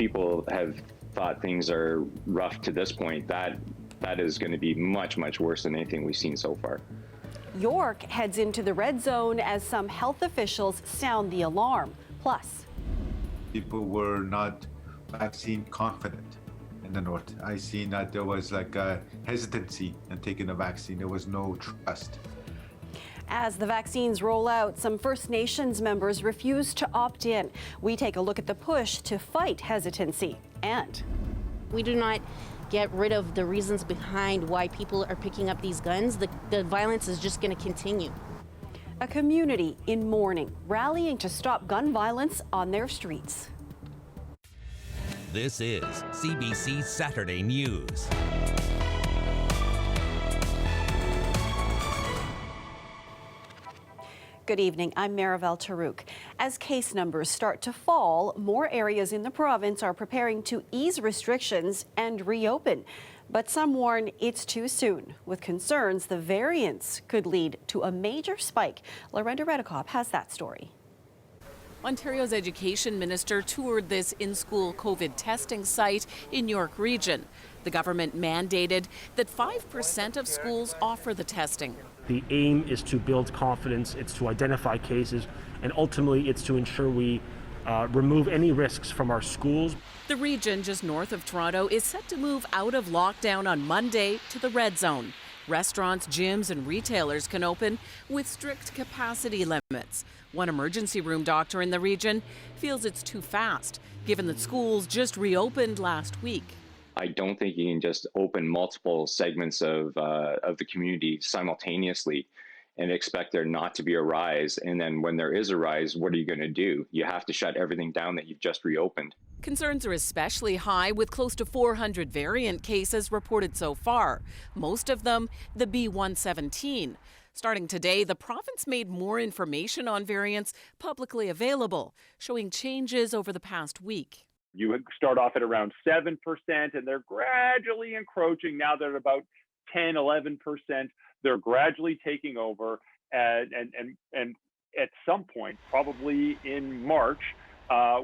people have thought things are rough to this point, that is going to be much, much worse than anything we've seen so far. York heads into the red zone as some health officials sound the alarm. Plus, people were not vaccine confident in the north. I seen that there was like a hesitancy in taking the vaccine. There was no trust. as the vaccines roll out, some First Nations members refuse to opt in. We take a look at the push to fight hesitancy. And we do not get rid of the reasons behind why people are picking up these guns. The violence is just going to continue. A community in mourning, rallying to stop gun violence on their streets. This is CBC Saturday News. Good evening, I'm Marivelle Tarouk. As case numbers start to fall, more areas in the province are preparing to ease restrictions and reopen. But some warn it's too soon, with concerns the variants could lead to a major spike. Lorenda Redekop has that story. Ontario's education minister toured this in-school COVID testing site in York Region. The government mandated that 5% of schools offer the testing. The aim is to build confidence, it's to identify cases, and ultimately it's to ensure we remove any risks from our schools. The region just north of Toronto is set to move out of lockdown on Monday to the red zone. Restaurants, gyms, and retailers can open with strict capacity limits. One emergency room doctor in the region feels it's too fast, given that schools just reopened last week. I don't think you can just open multiple segments of the community simultaneously and expect there not to be a rise. And then when there is a rise, what are you going to do? You have to shut everything down that you've just reopened. Concerns are especially high with close to 400 variant cases reported so far, most of them the B117. Starting today, the province made more information on variants publicly available, showing changes over the past week. You start off at around 7%, and they're gradually encroaching. Now they're about 10, 11%. They're gradually taking over, and at some point, probably in March,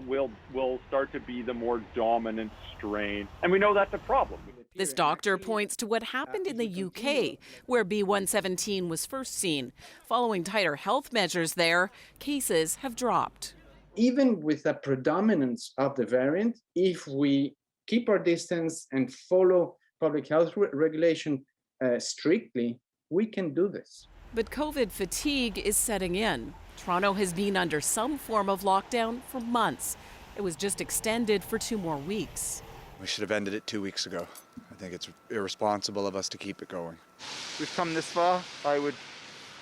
will start to be the more dominant strain. And we know that's a problem. This doctor points to what happened in the UK, where B117 was first seen. Following tighter health measures there, cases have dropped. Even with the predominance of the variant, if we keep our distance and follow public health regulation strictly, we can do this. But COVID fatigue is setting in. Toronto has been under some form of lockdown for months. It was just extended for 2 more weeks. We should have ended it 2 weeks ago. I think it's irresponsible of us to keep it going. We've come this far. I would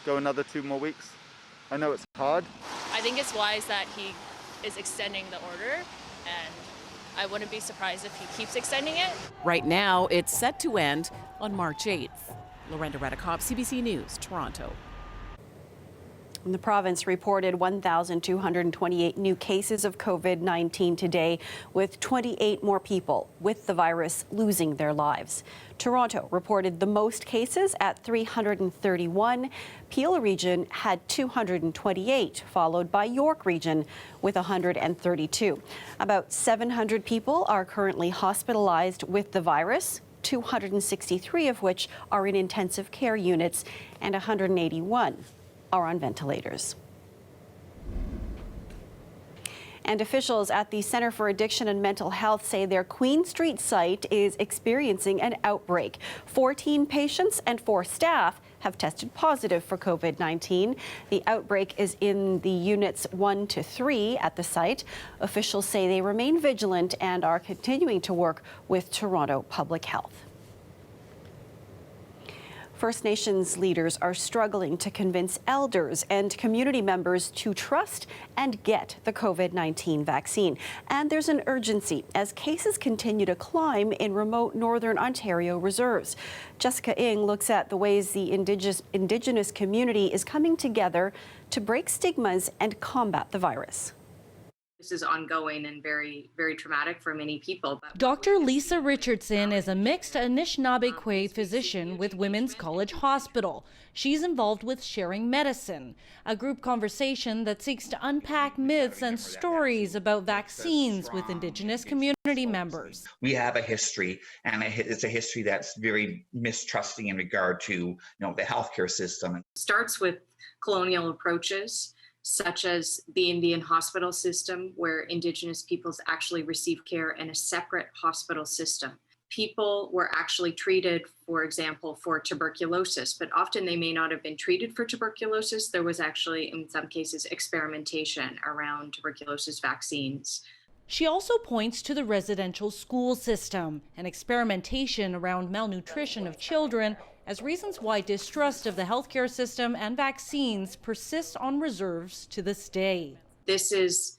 go another 2 more weeks. I know it's hard. I think it's wise that he is extending the order, and I wouldn't be surprised if he keeps extending it. Right now, it's set to end on March 8th. Lorenda Redekop, CBC News, Toronto. The province reported 1,228 new cases of COVID-19 today, with 28 more people with the virus losing their lives. Toronto reported the most cases at 331. Peel Region had 228, followed by York Region with 132. About 700 people are currently hospitalized with the virus, 263 of which are in intensive care units, and 181 are on ventilators. And officials at the Centre for Addiction and Mental Health say their Queen Street site is experiencing an outbreak. 14 patients and 4 staff have tested positive for COVID-19. The outbreak is in the units 1 to 3 at the site. Officials say they remain vigilant and are continuing to work with Toronto Public Health. First Nations leaders are struggling to convince elders and community members to trust and get the COVID-19 vaccine. And there's an urgency as cases continue to climb in remote Northern Ontario reserves. Jessica Ng looks at the ways the Indigenous community is coming together to break stigmas and combat the virus. This is ongoing and very, very traumatic for many people. Dr. Lisa Richardson is a mixed Anishinaabe physician with Women's College Hospital. She's involved with Sharing Medicine, a group conversation that seeks to unpack myths and stories about vaccines with Indigenous community members. We have a history, and it's a history that's very mistrusting in regard to, the healthcare system. It starts with colonial approaches, such as the Indian hospital system, where Indigenous peoples actually receive care in a separate hospital system. People were actually treated, for example, for tuberculosis, but often they may not have been treated for tuberculosis. There was actually, in some cases, experimentation around tuberculosis vaccines. She also points to the residential school system and experimentation around malnutrition of children as reasons why distrust of the healthcare system and vaccines persists on reserves to this day. This is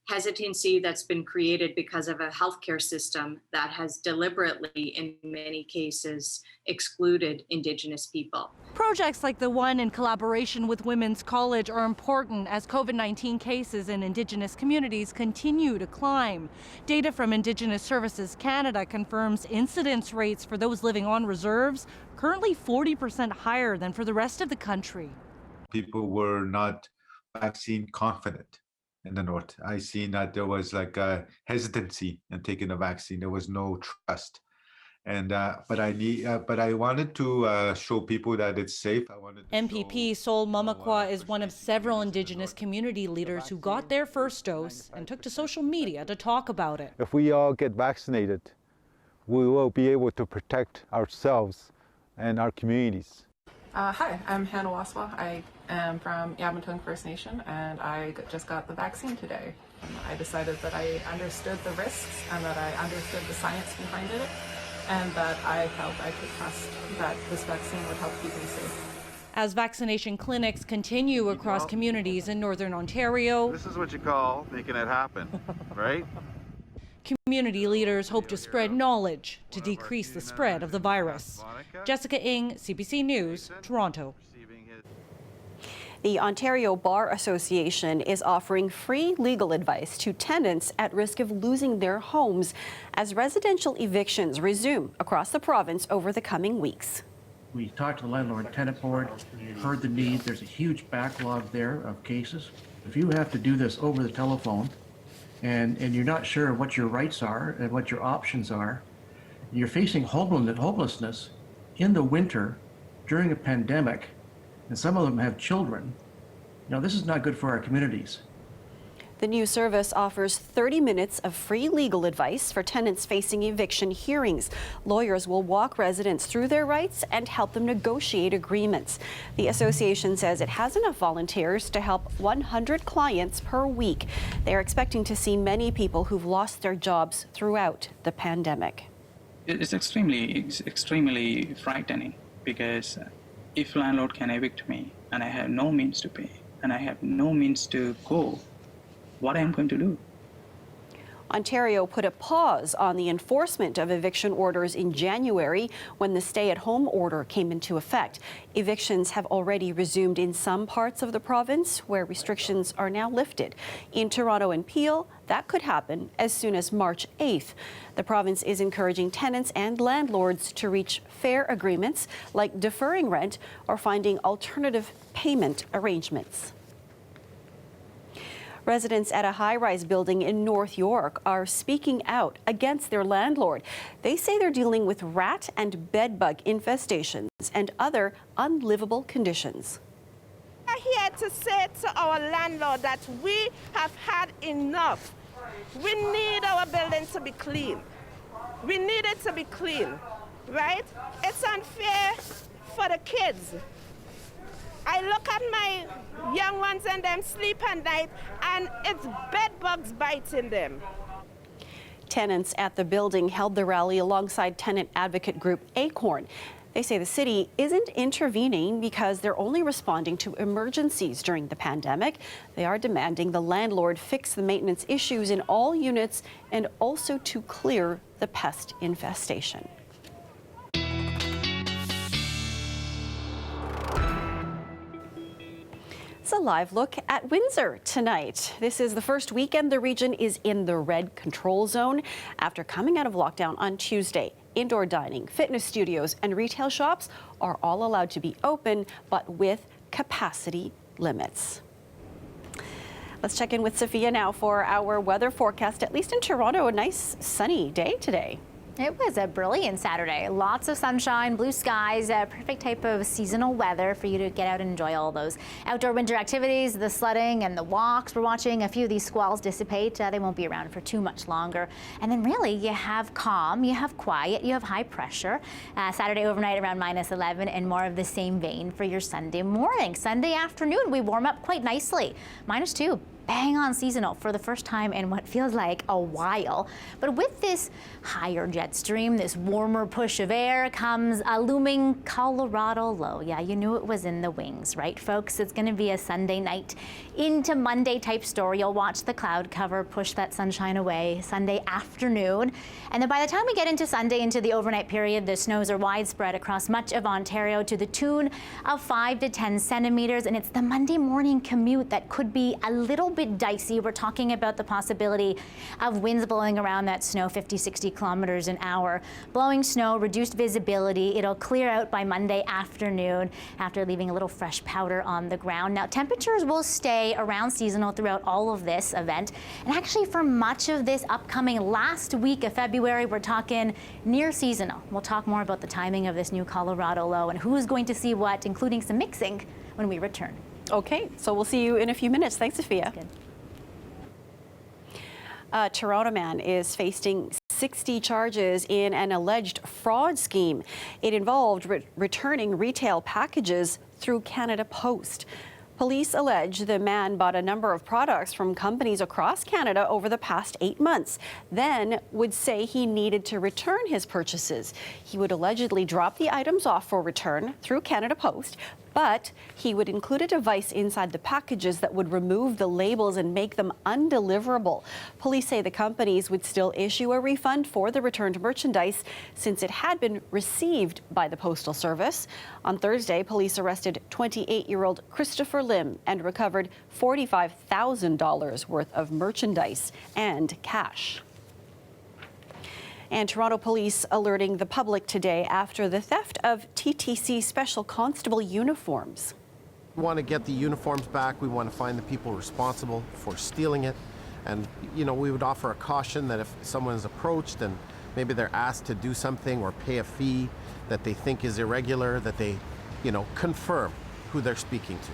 hesitancy that's been created because of a healthcare system that has deliberately, in many cases, excluded Indigenous people. Projects like the one in collaboration with Women's College are important as COVID-19 cases in Indigenous communities continue to climb. Data from Indigenous Services Canada confirms incidence rates for those living on reserves currently 40% higher than for the rest of the country. People were not vaccine confident in the North. I seen that there was like a hesitancy in taking the vaccine. There was no trust. And but I wanted to show people that it's safe. MPP Sol Mamakwa is one of several Indigenous community leaders who got their first dose and took to social media to talk about it. If we all get vaccinated, we will be able to protect ourselves and our communities. Hi, I'm Hannah Waswa. I am from Yamatong First Nation, and I just got the vaccine today. I decided that I understood the risks and that I understood the science behind it, and that I felt I could trust that this vaccine would help keep me safe. As vaccination clinics continue across communities in Northern Ontario, this is what you call making it happen, right? Community leaders hope to spread knowledge to decrease the spread of the virus. Jessica Ng, CBC News, Toronto. The Ontario Bar Association is offering free legal advice to tenants at risk of losing their homes as residential evictions resume across the province over the coming weeks. We talked to the Landlord and Tenant Board, heard the need. There's a huge backlog there of cases. If you have to do this over the telephone, and you're not sure what your rights are and what your options are, you're facing homelessness in the winter during a pandemic, and some of them have children. This is not good for our communities. The new service offers 30 minutes of free legal advice for tenants facing eviction hearings. Lawyers will walk residents through their rights and help them negotiate agreements. The association says it has enough volunteers to help 100 clients per week. They are expecting to see many people who've lost their jobs throughout the pandemic. It's extremely frightening, because if landlord can evict me and I have no means to pay and I have no means to go, what am I going to do? Ontario put a pause on the enforcement of eviction orders in January when the stay-at-home order came into effect. Evictions have already resumed in some parts of the province where restrictions are now lifted. In Toronto and Peel, that could happen as soon as March 8th. The province is encouraging tenants and landlords to reach fair agreements like deferring rent or finding alternative payment arrangements. Residents at a high-rise building in North York are speaking out against their landlord. They say they're dealing with rat and bedbug infestations and other unlivable conditions. We're here to say to our landlord that we have had enough. We need our building to be clean. We need it to be clean, right? It's unfair for the kids. I look at my young ones and them sleep at night, and it's bed bugs biting them. Tenants at the building held the rally alongside tenant advocate group Acorn. They say the city isn't intervening because they're only responding to emergencies during the pandemic. They are demanding the landlord fix the maintenance issues in all units and also to clear the pest infestation. a live look at Windsor tonight. This is the first weekend the region is in the red control zone after coming out of lockdown on Tuesday. Indoor dining, fitness studios, and retail shops are all allowed to be open, but with capacity limits. Let's check in with Sophia now for our weather forecast. At least in Toronto, a nice sunny day today. It was a brilliant Saturday. Lots of sunshine, blue skies, perfect type of seasonal weather for you to get out and enjoy all those outdoor winter activities, the sledding and the walks. We're watching a few of these squalls dissipate. They won't be around for too much longer. And then really you have calm, you have quiet, you have high pressure. Saturday overnight around -11 and more of the same vein for your Sunday morning. Sunday afternoon we warm up quite nicely. -2. Bang on seasonal for the first time in what feels like a while. But with this higher jet stream, this warmer push of air, comes a looming Colorado low. Yeah, you knew it was in the wings, right, folks? It's going to be a Sunday night into Monday type story. You'll watch the cloud cover push that sunshine away Sunday afternoon. And then by the time we get into Sunday, into the overnight period, the snows are widespread across much of Ontario to the tune of 5 to 10 centimeters. And it's the Monday morning commute that could be a little bit dicey. We're talking about the possibility of winds blowing around that snow 50-60 kilometers an hour. Blowing snow, reduced visibility. It'll clear out by Monday afternoon after leaving a little fresh powder on the ground. Now temperatures will stay around seasonal throughout all of this event. And actually for much of this upcoming last week of February, we're talking near seasonal. We'll talk more about the timing of this new Colorado low and who's going to see what, including some mixing when we return. Okay, so we'll see you in a few minutes. Thanks, Sophia. Good. A Toronto man is facing 60 charges in an alleged fraud scheme. It involved returning retail packages through Canada Post. Police allege the man bought a number of products from companies across Canada over the past 8 months, then would say he needed to return his purchases. He would allegedly drop the items off for return through Canada Post, but he would include a device inside the packages that would remove the labels and make them undeliverable. Police say the companies would still issue a refund for the returned merchandise since it had been received by the Postal Service. On Thursday, police arrested 28-year-old Christopher Lim and recovered $45,000 worth of merchandise and cash. And Toronto police alerting the public today after the theft of TTC Special Constable uniforms. We want to get the uniforms back. We want to find the people responsible for stealing it. And, you know, we would offer a caution that if someone is approached and maybe they're asked to do something or pay a fee that they think is irregular, that they, you know, confirm who they're speaking to.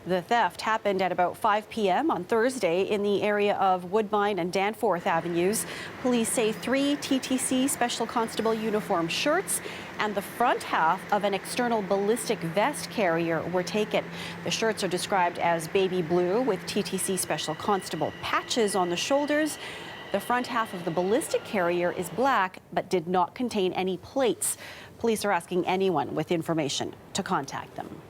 The theft happened at about 5 p.m. on Thursday in the area of Woodbine and Danforth Avenues. Police say 3 TTC Special Constable uniform shirts and the front half of an external ballistic vest carrier were taken. The shirts are described as baby blue with TTC Special Constable patches on the shoulders. The front half of the ballistic carrier is black but did not contain any plates. Police are asking anyone with information to contact them.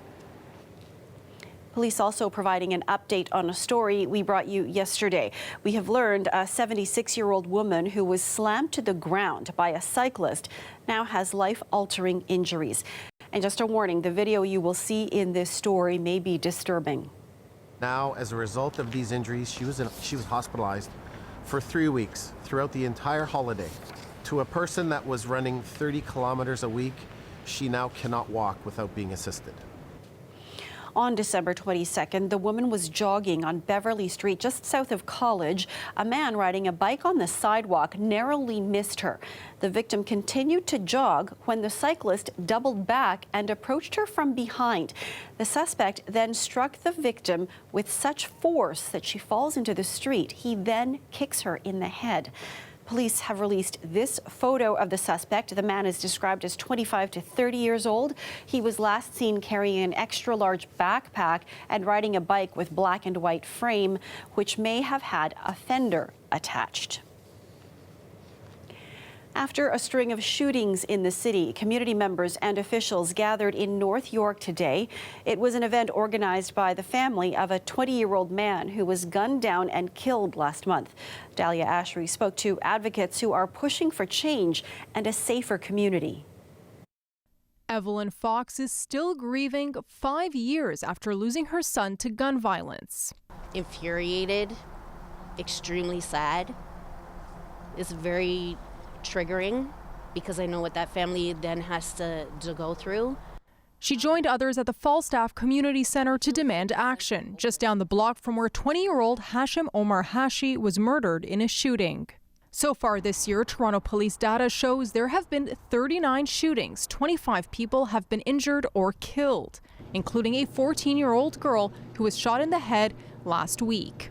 Police also providing an update on a story we brought you yesterday. We have learned a 76-year-old woman who was slammed to the ground by a cyclist now has life-altering injuries. And just a warning, the video you will see in this story may be disturbing. Now, as a result of these injuries, she was hospitalized for 3 weeks throughout the entire holiday. To a person that was running 30 kilometers a week, she now cannot walk without being assisted. On December 22nd, the woman was jogging on Beverly Street just south of College. A man riding a bike on the sidewalk narrowly missed her. The victim continued to jog when the cyclist doubled back and approached her from behind. The suspect then struck the victim with such force that she falls into the street. He then kicks her in the head. Police have released this photo of the suspect. The man is described as 25 to 30 years old. He was last seen carrying an extra-large backpack and riding a bike with black and white frame, which may have had a fender attached. After a string of shootings in the city, community members and officials gathered in North York today. It was an event organized by the family of a 20-year-old man who was gunned down and killed last month. Dahlia Ashery spoke to advocates who are pushing for change and a safer community. Evelyn Fox is still grieving 5 years after losing her son to gun violence. Infuriated, extremely sad. It's very triggering because I know what that family then has to go through. She joined others at the Falstaff Community Center to demand action, just down the block from where 20-year-old Hashim Omar Hashi was murdered in a shooting. So far this year, Toronto police data shows there have been 39 shootings. 25 people have been injured or killed, including a 14-year-old girl who was shot in the head last week.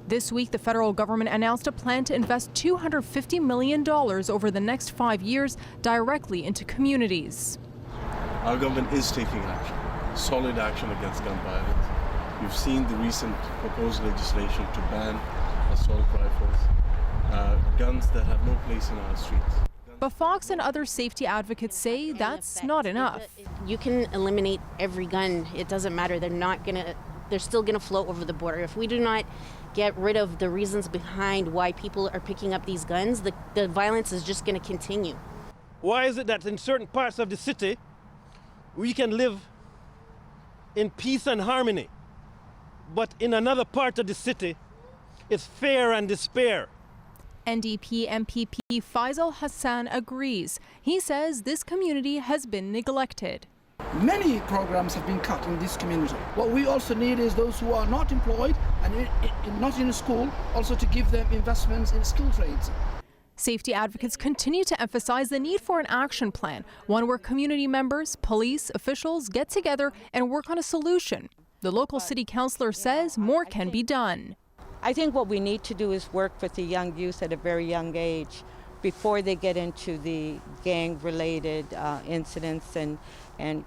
This week, the federal government announced a plan to invest $250 million over the next 5 years directly into communities. Our government is taking action, solid action against gun violence. You've seen the recent proposed legislation to ban assault rifles, guns that have no place in our streets. But Fox and other safety advocates say that's not enough. You can eliminate every gun. It doesn't matter. They're still gonna float over the border. If we do not get rid of the reasons behind why people are picking up these guns, the violence is just gonna continue. Why is it that in certain parts of the city, we can live in peace and harmony, but in another part of the city, it's fear and despair? NDP MPP Faisal Hassan agrees. He says this community has been neglected. Many programs have been cut in this community. What we also need is those who are not employed and not in a school, also to give them investments in skill trades. Safety advocates continue to emphasize the need for an action plan, one where community members, police, officials get together and work on a solution. The local city councillor says more can be done. I think what we need to do is work with the young youth at a very young age before they get into the gang-related incidents. And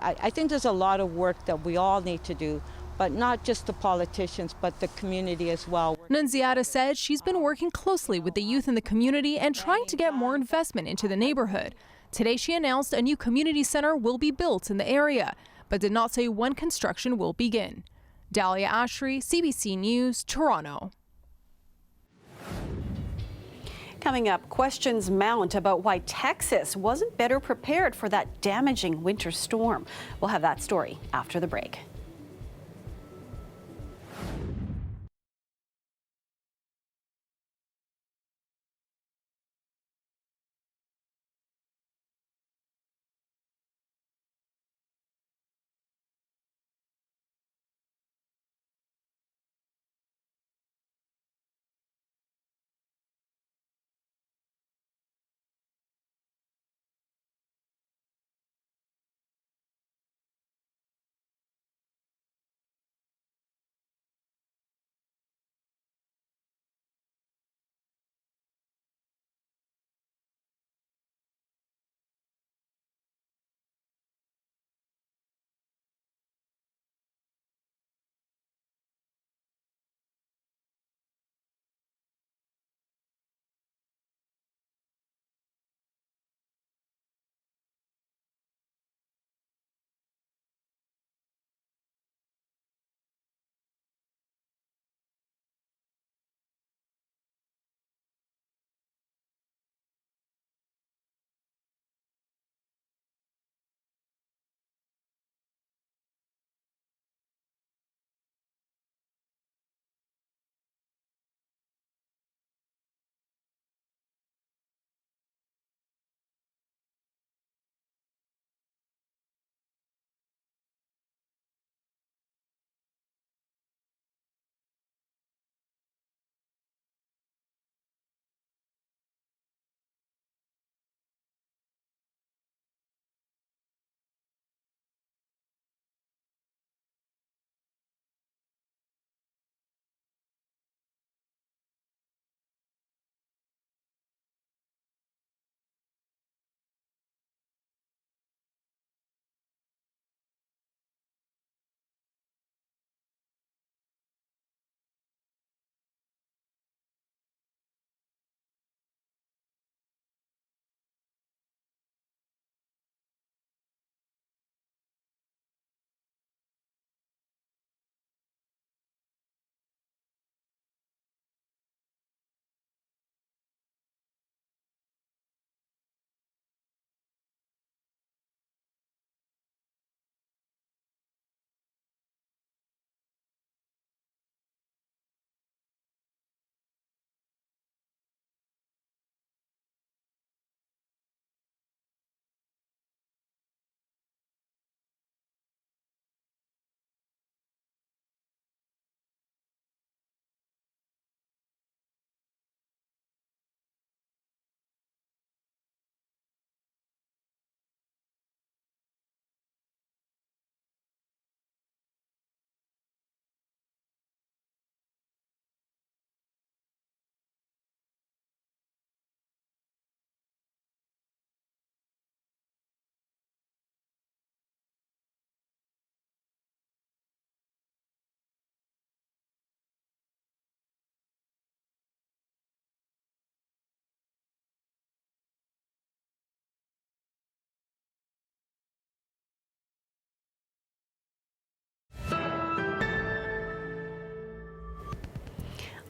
I think there's a lot of work that we all need to do, but not just the politicians, but the community as well. Nunziata said she's been working closely with the youth in the community and trying to get more investment into the neighborhood. Today she announced a new community center will be built in the area, but did not say when construction will begin. Dahlia Ashry, CBC News, Toronto. Coming up, questions mount about why Texas wasn't better prepared for that damaging winter storm. We'll have that story after the break.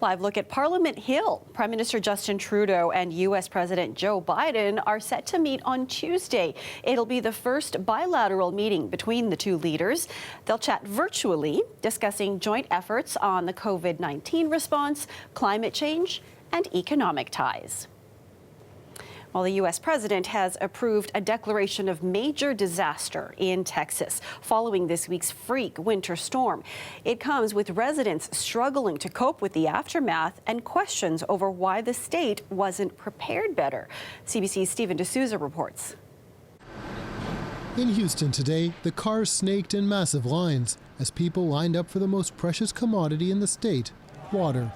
Live look at Parliament Hill. Prime Minister Justin Trudeau and U.S. President Joe Biden are set to meet on Tuesday. It'll be the first bilateral meeting between the two leaders. They'll chat virtually, discussing joint efforts on the COVID-19 response, climate change, and economic ties. Well, the U.S. president has approved a declaration of major disaster in Texas following this week's freak winter storm. It comes with residents struggling to cope with the aftermath and questions over why the state wasn't prepared better. CBC's Stephen D'Souza reports. In Houston today, the cars snaked in massive lines as people lined up for the most precious commodity in the state, water.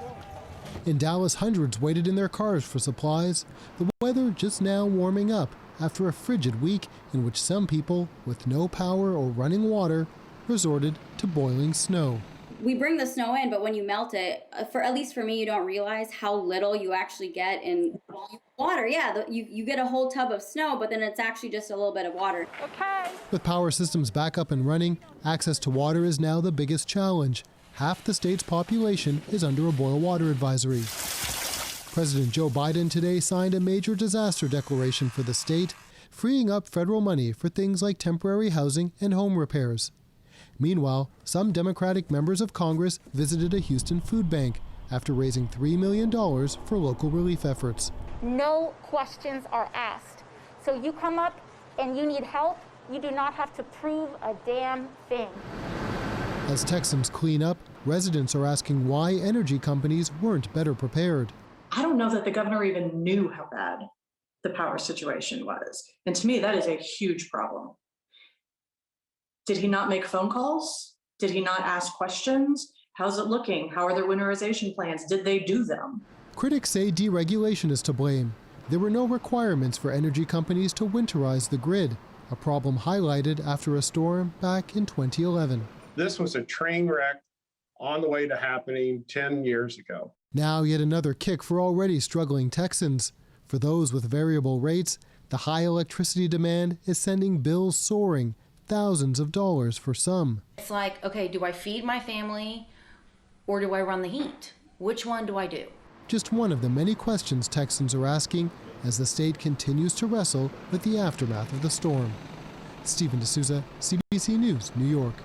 In Dallas, hundreds waited in their cars for supplies, the weather just now warming up after a frigid week in which some people, with no power or running water, resorted to boiling snow. We bring the snow in, but when you melt it, at least for me, you don't realize how little you actually get in water. Yeah, you get a whole tub of snow, but then it's actually just a little bit of water. Okay. With power systems back up and running, access to water is now the biggest challenge. Half the state's population is under a boil water advisory. President Joe Biden today signed a major disaster declaration for the state, freeing up federal money for things like temporary housing and home repairs. Meanwhile, some Democratic members of Congress visited a Houston food bank after raising $3 million for local relief efforts. No questions are asked. So you come up and you need help, you do not have to prove a damn thing. As Texans clean up, residents are asking why energy companies weren't better prepared. I don't know that the governor even knew how bad the power situation was. And to me, that is a huge problem. Did he not make phone calls? Did he not ask questions? How's it looking? How are their winterization plans? Did they do them? Critics say deregulation is to blame. There were no requirements for energy companies to winterize the grid, a problem highlighted after a storm back in 2011. This was a train wreck on the way to happening 10 years ago. Now yet another kick for already struggling Texans. For those with variable rates, the high electricity demand is sending bills soaring, thousands of dollars for some. It's like, okay, do I feed my family or do I run the heat? Which one do I do? Just one of the many questions Texans are asking as the state continues to wrestle with the aftermath of the storm. Stephen D'Souza, CBC News, New York.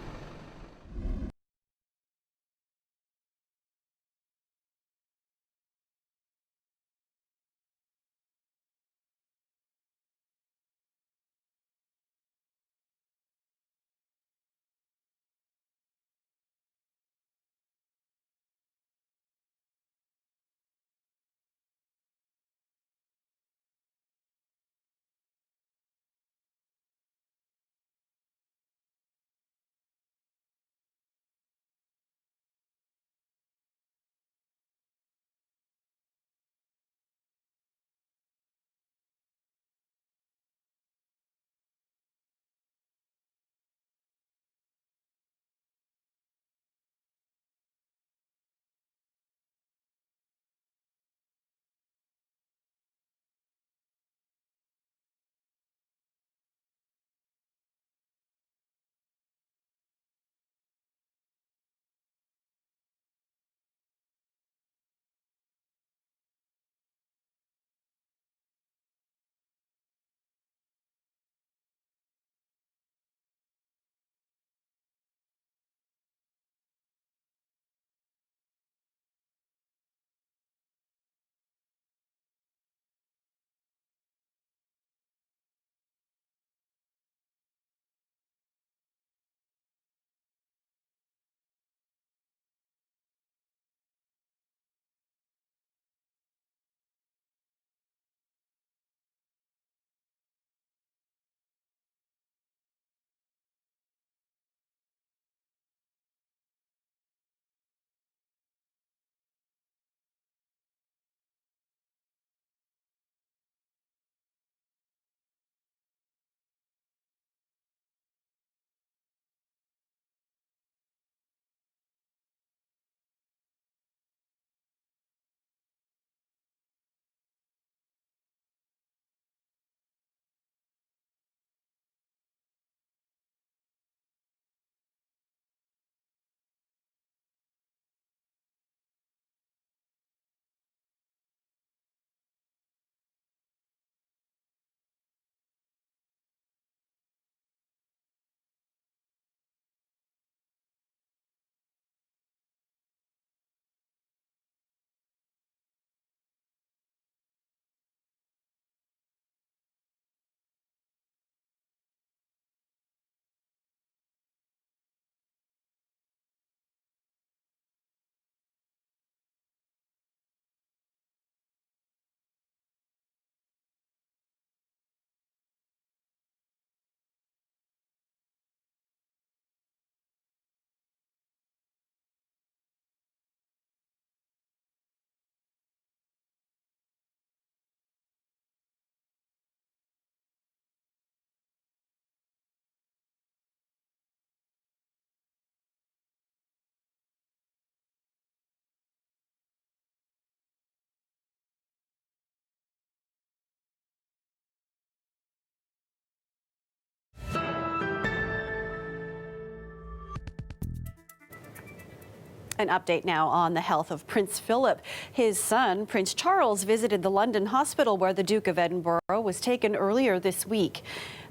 An update now on the health of Prince Philip. His son, Prince Charles, visited the London hospital where the Duke of Edinburgh was taken earlier this week.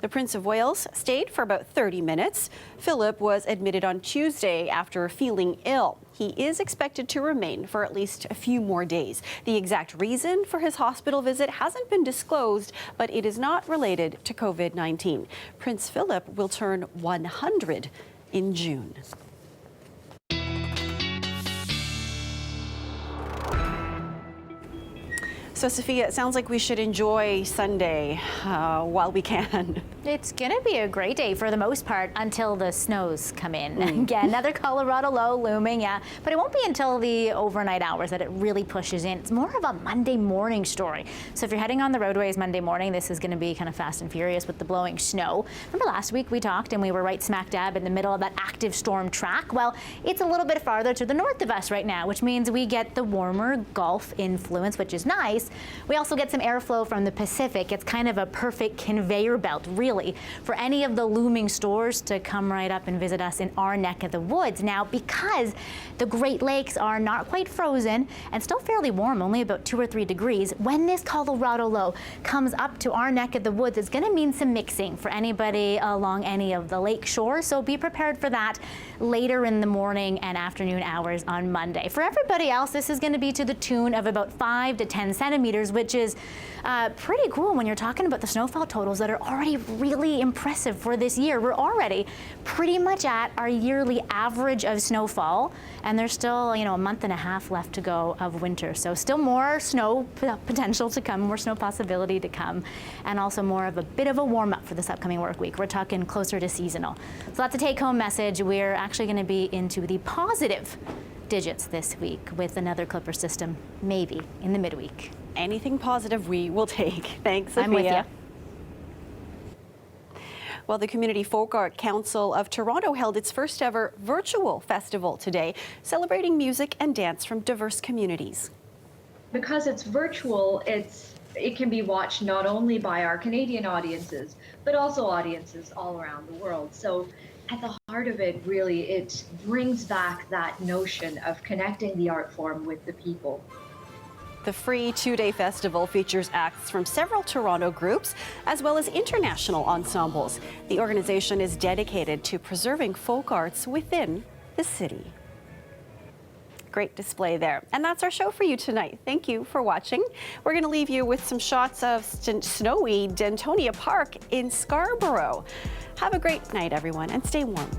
The Prince of Wales stayed for about 30 minutes. Philip was admitted on Tuesday after feeling ill. He is expected to remain for at least a few more days. The exact reason for his hospital visit hasn't been disclosed, but it is not related to COVID-19. Prince Philip will turn 100 in June. So, Sophia, it sounds like we should enjoy Sunday while we can. It's going to be a great day for the most part until the snows come in. Again, another Colorado low looming, yeah. But it won't be until the overnight hours that it really pushes in. It's more of a Monday morning story. So if you're heading on the roadways Monday morning, this is going to be kind of fast and furious with the blowing snow. Remember last week we talked and we were right smack dab in the middle of that active storm track? Well, it's a little bit farther to the north of us right now, which means we get the warmer Gulf influence, which is nice. We also get some airflow from the Pacific. It's kind of a perfect conveyor belt, really, for any of the looming storms to come right up and visit us in our neck of the woods. Now, because the Great Lakes are not quite frozen and still fairly warm, only about 2 or 3 degrees, when this Colorado low comes up to our neck of the woods, it's going to mean some mixing for anybody along any of the lake shores. So be prepared for that later in the morning and afternoon hours on Monday. For everybody else, this is going to be to the tune of about 5 to 10 centimeters, which is pretty cool when you're talking about the snowfall totals that are already really impressive for this year. We're already pretty much at our yearly average of snowfall, and there's still, a month and a half left to go of winter. So still more snow potential to come, more snow possibility to come, and also more of a bit of a warm up for this upcoming work week. We're talking closer to seasonal. So that's a take home message. We're actually going to be into the positive digits this week with another clipper system, maybe in the midweek. Anything positive we will take. Thanks, Sophia. I'm with you. Well, the Community Folk Art Council of Toronto held its first ever virtual festival today, celebrating music and dance from diverse communities. Because it's virtual, it can be watched not only by our Canadian audiences, but also audiences all around the world. So at the heart of it, really, it brings back that notion of connecting the art form with the people. The free 2-day festival features acts from several Toronto groups, as well as international ensembles. The organization is dedicated to preserving folk arts within the city. Great display there. And that's our show for you tonight. Thank you for watching. We're going to leave you with some shots of snowy Dentonia Park in Scarborough. Have a great night, everyone, and stay warm.